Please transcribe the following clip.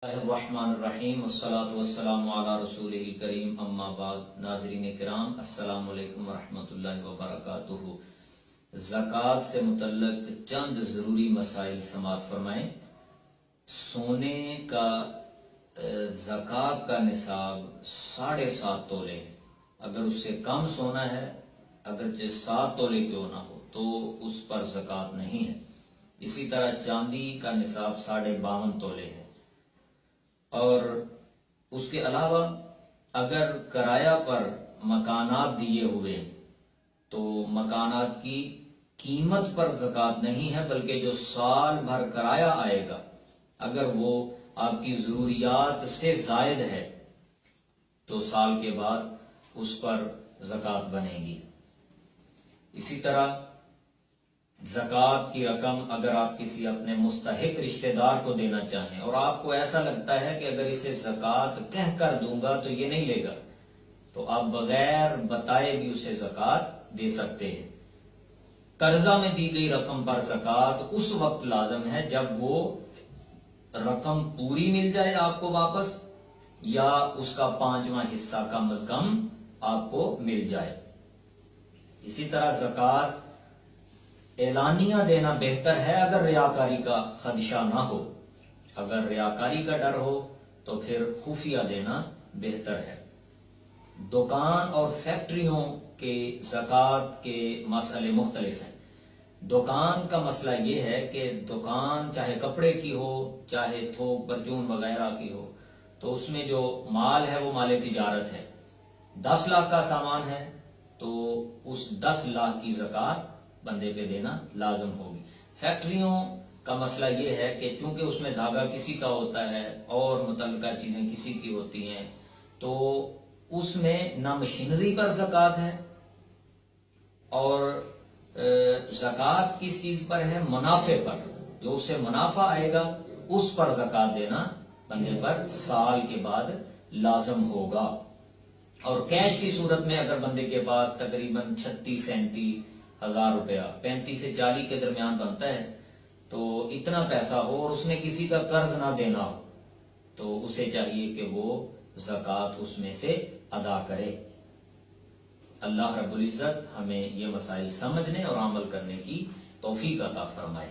الرحمن الرحیم والصلاة والسلام علی رسول کریم اما بعد. ناظرین کرام السلام علیکم ورحمۃ اللہ وبرکاتہ. زکوٰۃ سے متعلق چند ضروری مسائل سماعت فرمائیں. سونے کا زکوٰۃ کا نصاب 7.5 تولے ہے. اگر اس سے کم سونا ہے اگرچہ 7 تولے کیوں نہ ہو تو اس پر زکوٰۃ نہیں ہے. اسی طرح چاندی کا نصاب 52.5 تولے ہے. اور اس کے علاوہ اگر کرایہ پر مکانات دیے ہوئے ہیں تو مکانات کی قیمت پر زکوٰۃ نہیں ہے، بلکہ جو سال بھر کرایہ آئے گا اگر وہ آپ کی ضروریات سے زائد ہے تو سال کے بعد اس پر زکوٰۃ بنے گی. اسی طرح زکوٰۃ کی رقم اگر آپ کسی اپنے مستحق رشتہ دار کو دینا چاہیں اور آپ کو ایسا لگتا ہے کہ اگر اسے زکوٰۃ کہہ کر دوں گا تو یہ نہیں لے گا، تو آپ بغیر بتائے بھی اسے زکوٰۃ دے سکتے ہیں. قرضہ میں دی گئی رقم پر زکوٰۃ اس وقت لازم ہے جب وہ رقم پوری مل جائے آپ کو واپس، یا اس کا 5واں حصہ کم از کم آپ کو مل جائے. اسی طرح زکوٰۃ اعلانیہ دینا بہتر ہے اگر ریاکاری کا خدشہ نہ ہو. اگر ریاکاری کا ڈر ہو تو پھر خفیہ دینا بہتر ہے. دکان اور فیکٹریوں کے زکوٰۃ کے مسئلے مختلف ہیں. دکان کا مسئلہ یہ ہے کہ دکان چاہے کپڑے کی ہو چاہے تھوک پرچون وغیرہ کی ہو تو اس میں جو مال ہے وہ مال تجارت ہے. 10 لاکھ کا سامان ہے تو اس 10 لاکھ کی زکوٰۃ بندے پہ دینا لازم ہوگی. فیکٹریوں کا مسئلہ یہ ہے کہ چونکہ اس میں دھاگا کسی کا ہوتا ہے اور متعلقہ چیزیں کسی کی ہوتی ہیں تو اس میں نہ مشینری پر زکوٰۃ ہے اور زکوٰۃ کس چیز پر ہے؟ منافع پر. جو اس سے منافع آئے گا اس پر زکوٰۃ دینا بندے پر سال کے بعد لازم ہوگا. اور کیش کی صورت میں اگر بندے کے پاس تقریباً 36-37 ہزار روپیہ 35 سے 40 کے درمیان بنتا ہے تو اتنا پیسہ ہو اور اس نے کسی کا قرض نہ دینا ہو تو اسے چاہیے کہ وہ زکوٰۃ اس میں سے ادا کرے. اللہ رب العزت ہمیں یہ مسائل سمجھنے اور عمل کرنے کی توفیق عطا فرمائے.